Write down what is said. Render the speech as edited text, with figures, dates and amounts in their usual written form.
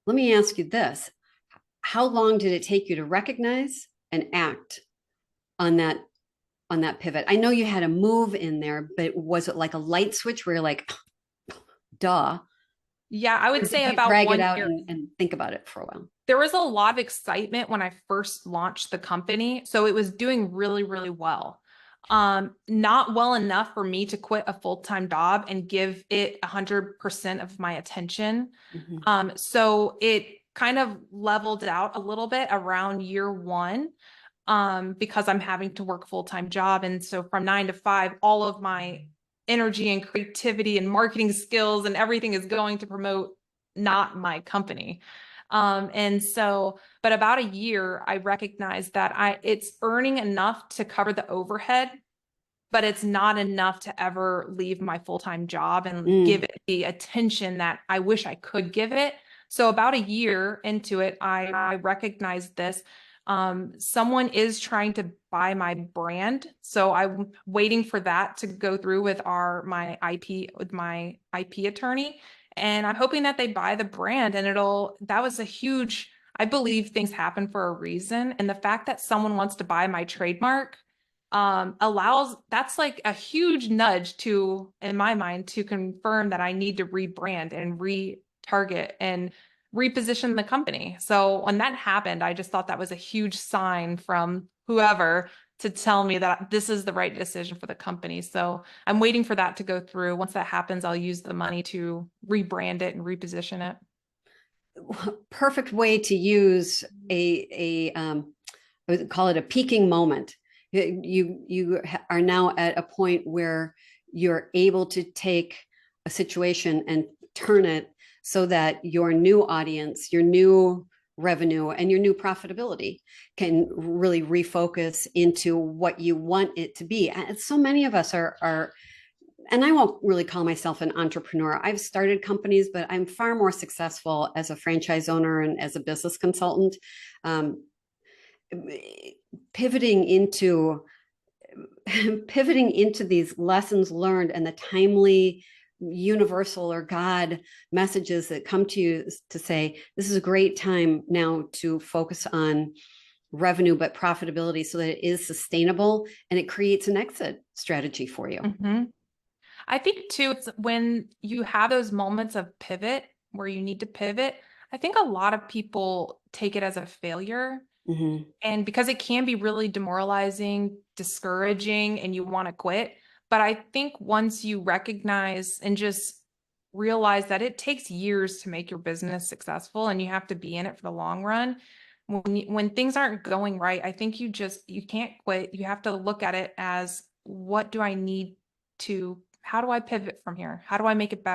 let me ask you this. How long did it take you to recognize and act on that pivot? I know you had a move in there, but was it like a light switch where you're like, duh? Yeah, I Or would did say you about drag it one out year. and think about it for a while? There was a lot of excitement when I first launched the company. So it was doing really, really well. Not well enough for me to quit a full-time job and give it 100% of my attention. Mhm. So it kind of leveled out a little bit around year one, because I'm having to work a full-time job. And so from 9 to 5, all of my energy and creativity and marketing skills and everything is going to promote not my company. And so, but about a year, I recognized that it's earning enough to cover the overhead, but it's not enough to ever leave my full-time job and give Mm. it the attention that I wish I could give it. So about a year into it, I recognized this. Someone is trying to buy my brand. So I'm waiting for that to go through with my IP attorney. And I'm hoping that they buy the brand, and that was a huge, I believe things happen for a reason. And the fact that someone wants to buy my trademark that's like a huge nudge in my mind, to confirm that I need to rebrand and retarget and reposition the company. So when that happened, I just thought that was a huge sign from whoever to tell me that this is the right decision for the company. So I'm waiting for that to go through. Once that happens, I'll use the money to rebrand it and reposition it. Perfect way to use I would call it a peaking moment. You are now at a point where you're able to take a situation and turn it so that your new audience, your new revenue, and your new profitability can really refocus into what you want it to be. And so many of us are, and I won't really call myself an entrepreneur. I've started companies, but I'm far more successful as a franchise owner and as a business consultant. Um, pivoting into pivoting into these lessons learned and the timely universal or God messages that come to you to say, this is a great time now to focus on revenue, but profitability so that it is sustainable and it creates an exit strategy for you. Mm-hmm. I think too, it's when you have those moments of pivot where you need to pivot, I think a lot of people take it as a failure. Mm-hmm. And because it can be really demoralizing, discouraging, and you want to quit. But I think once you recognize and just realize that it takes years to make your business successful and you have to be in it for the long run, when things aren't going right, I think you can't quit. You have to look at it as, what do I need how do I pivot from here? How do I make it better?